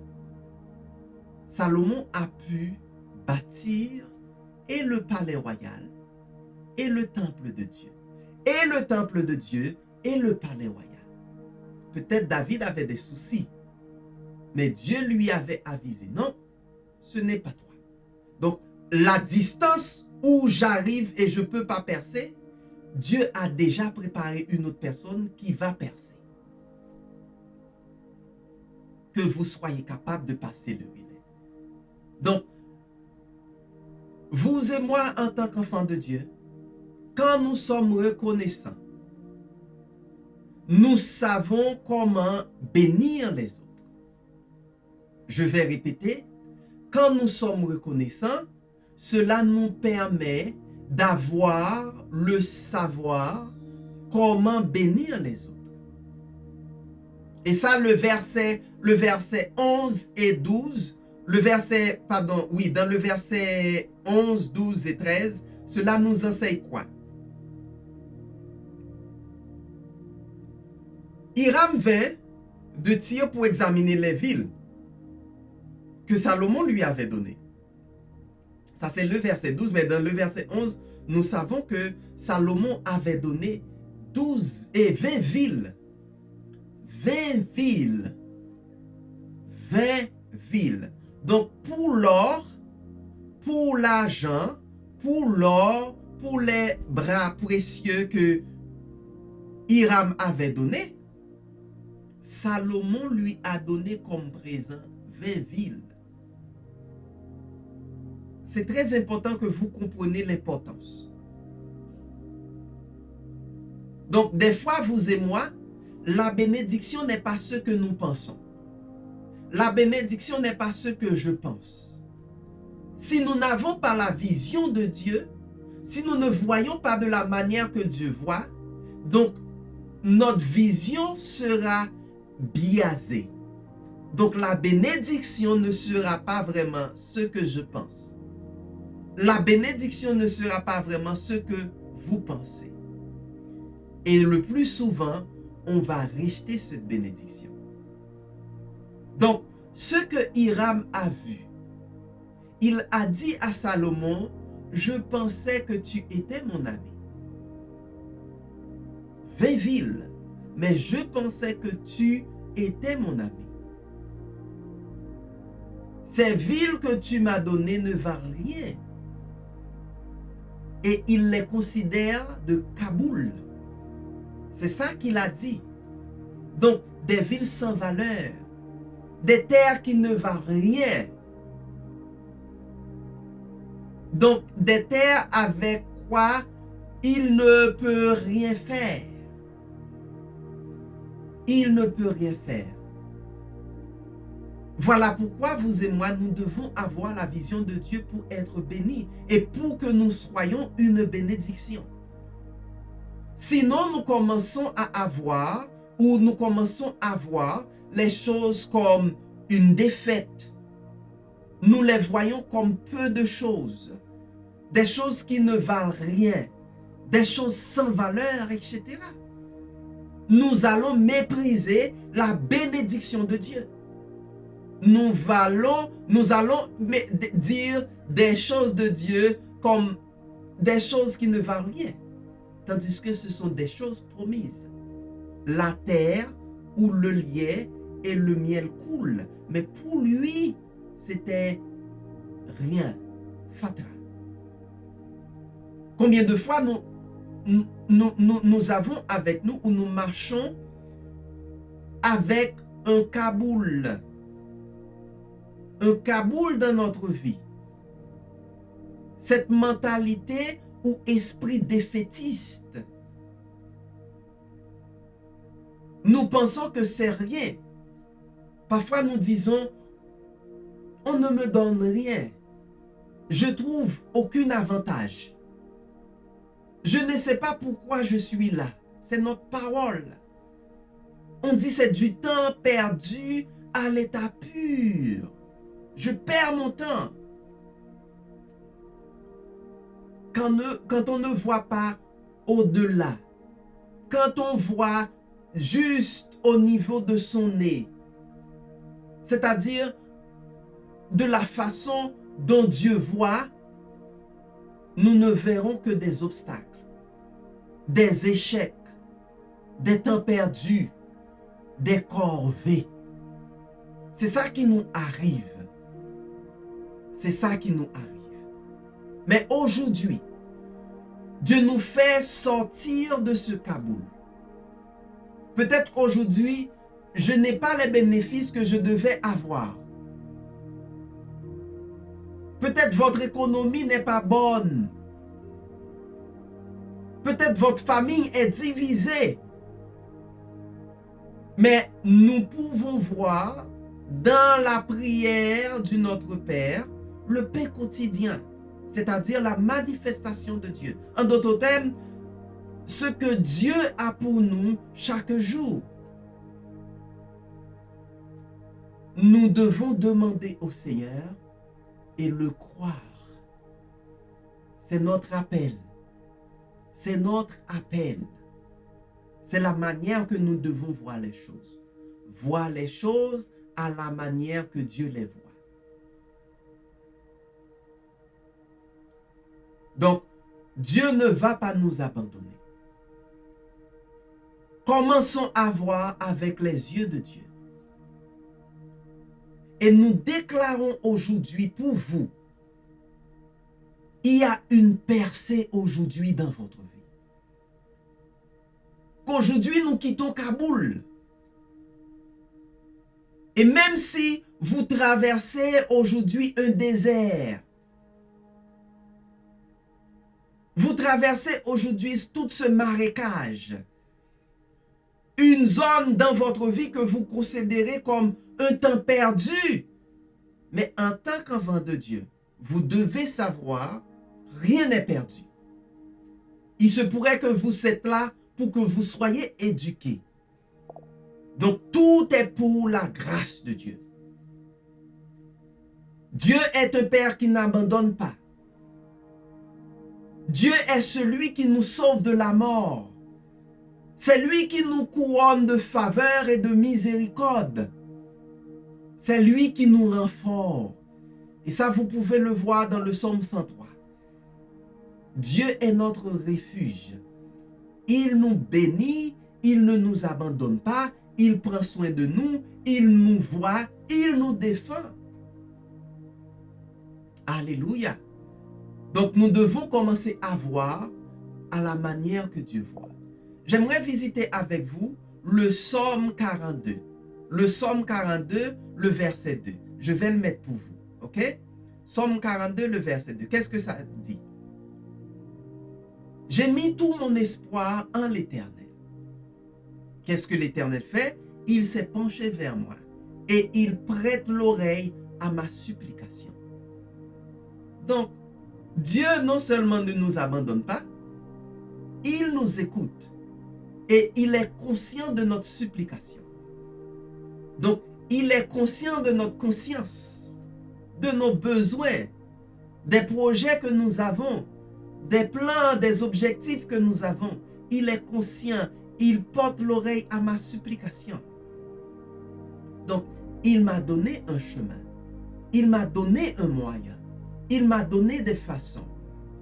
Salomon a pu bâtir et le palais royal et le temple de Dieu. Et le temple de Dieu et le palais royal. Peut-être David avait des soucis, mais Dieu lui avait avisé, non, ce n'est pas toi. Donc, la distance où j'arrive et je ne peux pas percer, Dieu a déjà préparé une autre personne qui va percer. Que vous soyez capable de passer le relais. Donc, vous et moi en tant qu'enfants de Dieu, quand nous sommes reconnaissants, nous savons comment bénir les autres. Je vais répéter, quand nous sommes reconnaissants, cela nous permet d'avoir le savoir comment bénir les autres. Et ça, le verset 11 et 12, dans le verset 11, 12 et 13, cela nous enseigne quoi? Hiram vint de Tyr pour examiner les villes que Salomon lui avait données. Ça, c'est le verset 12, mais dans le verset 11, nous savons que Salomon avait donné 20 villes. 20 villes. 20 villes. Donc, pour l'or, pour l'argent, pour l'or, pour les bras précieux que Hiram avait donné, Salomon lui a donné comme présent 20 villes. C'est très important que vous compreniez l'importance. Donc, des fois, vous et moi, la bénédiction n'est pas ce que nous pensons. La bénédiction n'est pas ce que je pense. Si nous n'avons pas la vision de Dieu, si nous ne voyons pas de la manière que Dieu voit, donc notre vision sera biaisée. Donc la bénédiction ne sera pas vraiment ce que je pense. La bénédiction ne sera pas vraiment ce que vous pensez. Et le plus souvent, on va rejeter cette bénédiction. Donc, ce que Hiram a vu, il a dit à Salomon, je pensais que tu étais mon ami. 20 villes, mais je pensais que tu étais mon ami. Ces villes que tu m'as données ne valent rien. Et il les considère de Kaboul. C'est ça qu'il a dit. Donc, des villes sans valeur, des terres qui ne valent rien. Donc, des terres avec quoi il ne peut rien faire. Il ne peut rien faire. Voilà pourquoi vous et moi, nous devons avoir la vision de Dieu pour être bénis et pour que nous soyons une bénédiction. Sinon, nous commençons à avoir les choses comme une défaite. Nous les voyons comme peu de choses, des choses qui ne valent rien, des choses sans valeur, etc. Nous allons mépriser la bénédiction de Dieu. Nous allons dire des choses de Dieu comme des choses qui ne valent rien, tandis que ce sont des choses promises. La terre où le lait et le miel coulent, mais pour lui, c'était rien, fatra. Combien de fois nous avons avec nous ou nous marchons avec un Kaboul dans notre vie. Cette mentalité ou esprit défaitiste. Nous pensons que c'est rien. Parfois nous disons, on ne me donne rien. Je trouve aucun avantage. Je ne sais pas pourquoi je suis là. C'est notre parole. On dit c'est du temps perdu à l'état pur. Je perds mon temps. Quand on ne voit pas au-delà, quand on voit juste au niveau de son nez, c'est-à-dire de la façon dont Dieu voit, nous ne verrons que des obstacles, des échecs, des temps perdus, des corvées. C'est ça qui nous arrive. C'est ça qui nous arrive. Mais aujourd'hui, Dieu nous fait sortir de ce Kaboul. Peut-être qu'aujourd'hui, je n'ai pas les bénéfices que je devais avoir. Peut-être votre économie n'est pas bonne. Peut-être votre famille est divisée. Mais nous pouvons voir dans la prière du Notre Père le pain quotidien, c'est-à-dire la manifestation de Dieu. En d'autres termes, ce que Dieu a pour nous chaque jour. nous devons demander au Seigneur et le croire. C'est notre appel. C'est notre appel. C'est la manière que nous devons voir les choses. Voir les choses à la manière que Dieu les voit. Donc, Dieu ne va pas nous abandonner. Commençons à voir avec les yeux de Dieu. Et nous déclarons aujourd'hui pour vous, il y a une percée aujourd'hui dans votre vie. Qu'aujourd'hui nous quittons Kaboul. Et même si vous traversez aujourd'hui un désert, vous traversez aujourd'hui tout ce marécage, une zone dans votre vie que vous considérez comme un temps perdu. Mais en tant qu'enfant de Dieu, vous devez savoir, rien n'est perdu. Il se pourrait que vous êtes là pour que vous soyez éduqués. Donc tout est pour la grâce de Dieu. Dieu est un Père qui n'abandonne pas. Dieu est celui qui nous sauve de la mort. C'est lui qui nous couronne de faveur et de miséricorde. C'est lui qui nous rend forts. Et ça, vous pouvez le voir dans le psaume 103. Dieu est notre refuge. Il nous bénit, il ne nous abandonne pas, il prend soin de nous, il nous voit, il nous défend. Alléluia. Donc nous devons commencer à voir à la manière que Dieu voit. J'aimerais visiter avec vous le psaume 42. Le psaume 42, le verset 2. Je vais le mettre pour vous. Ok? Psaume 42, le verset 2. Qu'est-ce que ça dit? J'ai mis tout mon espoir en l'Éternel. Qu'est-ce que l'Éternel fait? Il s'est penché vers moi et il prête l'oreille à ma supplication. Donc, Dieu non seulement ne nous abandonne pas, il nous écoute et il est conscient de notre supplication. Donc, il est conscient de notre conscience, de nos besoins, des projets que nous avons, des plans, des objectifs que nous avons. Il est conscient, il porte l'oreille à ma supplication. Donc, il m'a donné un chemin, il m'a donné un moyen, il m'a donné des façons,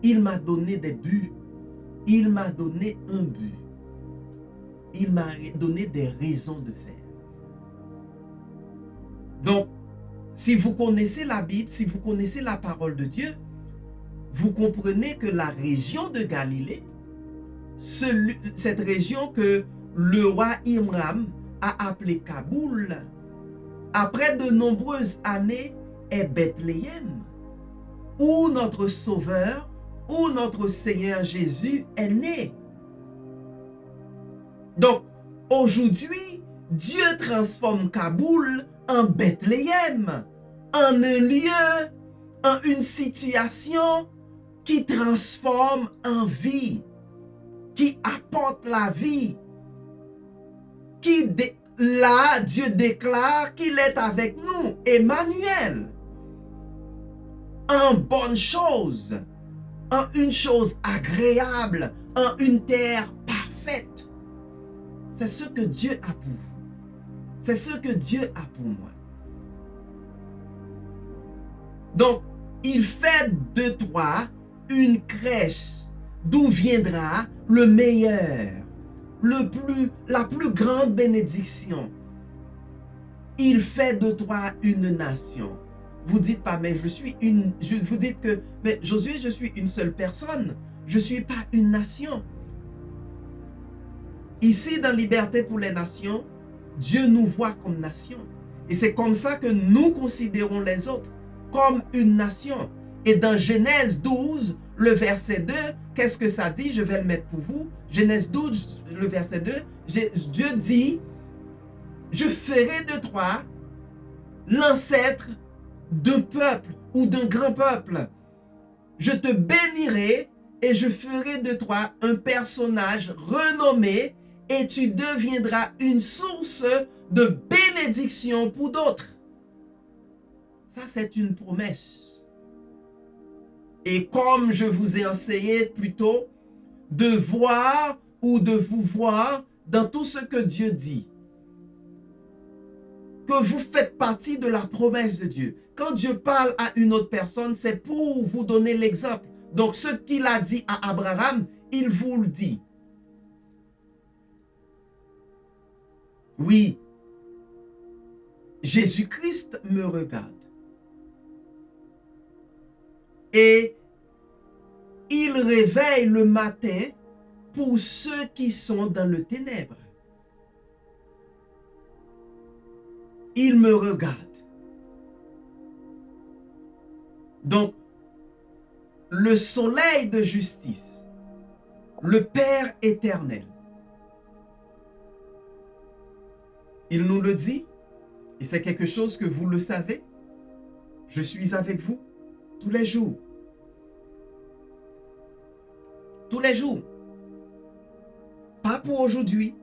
il m'a donné des buts, il m'a donné un but, il m'a donné des raisons de faire. Donc, si vous connaissez la Bible, si vous connaissez la parole de Dieu, vous comprenez que la région de Galilée, cette région que le roi Imram a appelée Kaboul, après de nombreuses années, est Bethléem, où notre Sauveur, où notre Seigneur Jésus est né. Donc, aujourd'hui, Dieu transforme Kaboul en Bethléem, en un lieu, en une situation qui transforme en vie, qui apporte la vie, là, Dieu déclare qu'il est avec nous, Emmanuel, en bonne chose, en une chose agréable, en une terre parfaite. C'est ce que Dieu a pour vous. C'est ce que Dieu a pour moi. Donc, il fait de toi une crèche d'où viendra le meilleur, la plus grande bénédiction. Il fait de toi une nation. Vous dites pas, mais vous dites que, mais Josué, je suis une seule personne. Je ne suis pas une nation. Ici, dans Liberté pour les Nations, Dieu nous voit comme nation. Et c'est comme ça que nous considérons les autres, comme une nation. Et dans Genèse 12, le verset 2, qu'est-ce que ça dit? Je vais le mettre pour vous. Genèse 12, le verset 2, Dieu dit, je ferai de toi l'ancêtre d'un peuple ou d'un grand peuple. Je te bénirai et je ferai de toi un personnage renommé et tu deviendras une source de bénédiction pour d'autres. Ça, c'est une promesse. Et comme je vous ai enseigné plutôt, de voir ou de vous voir dans tout ce que Dieu dit. Que vous faites partie de la promesse de Dieu. Quand Dieu parle à une autre personne, c'est pour vous donner l'exemple. Donc, ce qu'il a dit à Abraham, il vous le dit. Oui, Jésus-Christ me regarde. Et il réveille le matin pour ceux qui sont dans le ténèbre. Il me regarde. Donc, le soleil de justice, le Père éternel, il nous le dit, et c'est quelque chose que vous le savez, je suis avec vous tous les jours. Tous les jours. Pas pour aujourd'hui,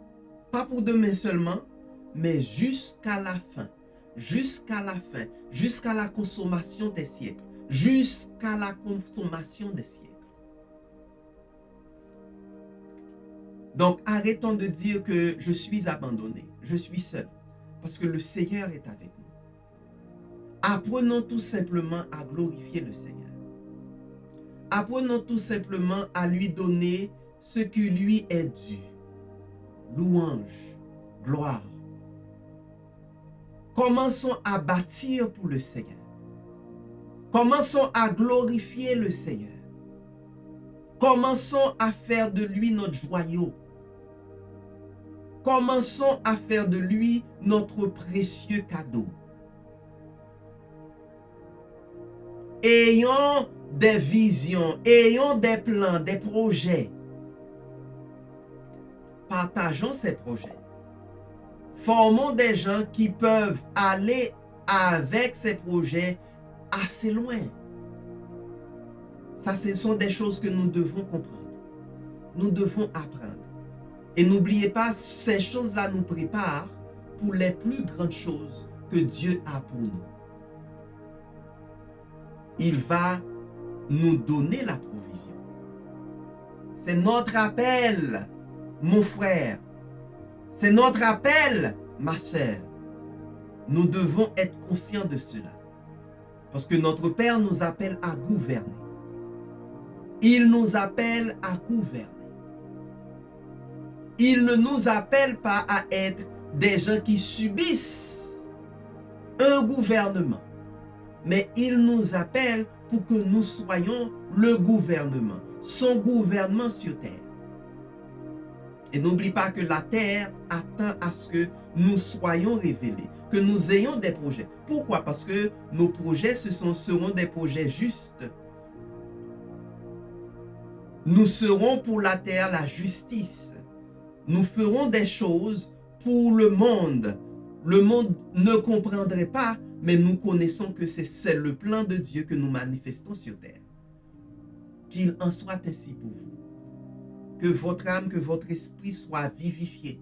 pas pour demain seulement, mais jusqu'à la fin. Jusqu'à la fin. Jusqu'à la consommation des siècles. Jusqu'à la consommation des siècles. Donc, arrêtons de dire que je suis abandonné, je suis seul, parce que le Seigneur est avec nous. Apprenons tout simplement à glorifier le Seigneur. Apprenons tout simplement à lui donner ce qui lui est dû. Louange, gloire. Commençons à bâtir pour le Seigneur. Commençons à glorifier le Seigneur. Commençons à faire de lui notre joyau. Commençons à faire de lui notre précieux cadeau. Ayons des visions, ayons des plans, des projets. Partageons ces projets. Formons des gens qui peuvent aller avec ces projets assez loin. Ça, ce sont des choses que nous devons comprendre. Nous devons apprendre. Et n'oubliez pas, ces choses-là nous préparent pour les plus grandes choses que Dieu a pour nous. Il va nous donner la provision. C'est notre appel, mon frère. C'est notre appel, ma sœur. Nous devons être conscients de cela. Parce que notre Père nous appelle à gouverner. Il nous appelle à gouverner. Il ne nous appelle pas à être des gens qui subissent un gouvernement. Mais il nous appelle pour que nous soyons le gouvernement, son gouvernement sur terre. Et n'oublie pas que la terre attend à ce que nous soyons révélés, que nous ayons des projets. Pourquoi? Parce que nos projets seront des projets justes. Nous serons pour la terre la justice. Nous ferons des choses pour le monde. Le monde ne comprendrait pas, mais nous connaissons que c'est le plan de Dieu que nous manifestons sur terre. Qu'il en soit ainsi pour vous. Que votre âme, que votre esprit soit vivifié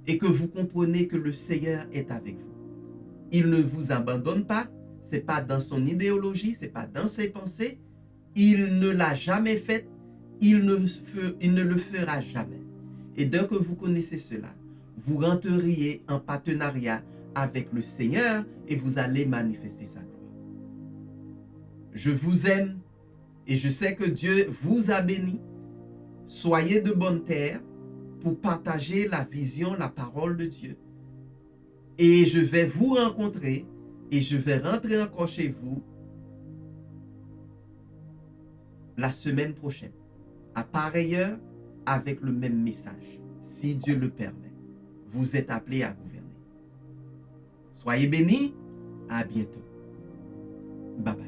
et que vous compreniez que le Seigneur est avec vous. Il ne vous abandonne pas, ce n'est pas dans son idéologie, ce n'est pas dans ses pensées. Il ne l'a jamais fait, il ne le fera jamais. Et dès que vous connaissez cela, vous rentreriez en partenariat avec le Seigneur et vous allez manifester sa gloire. Je vous aime et je sais que Dieu vous a béni. Soyez de bonne terre pour partager la vision, la parole de Dieu. Et je vais vous rencontrer et je vais rentrer encore chez vous la semaine prochaine, à pareille heure, avec le même message, si Dieu le permet. Vous êtes appelés à gouverner. Soyez bénis, à bientôt. Bye bye.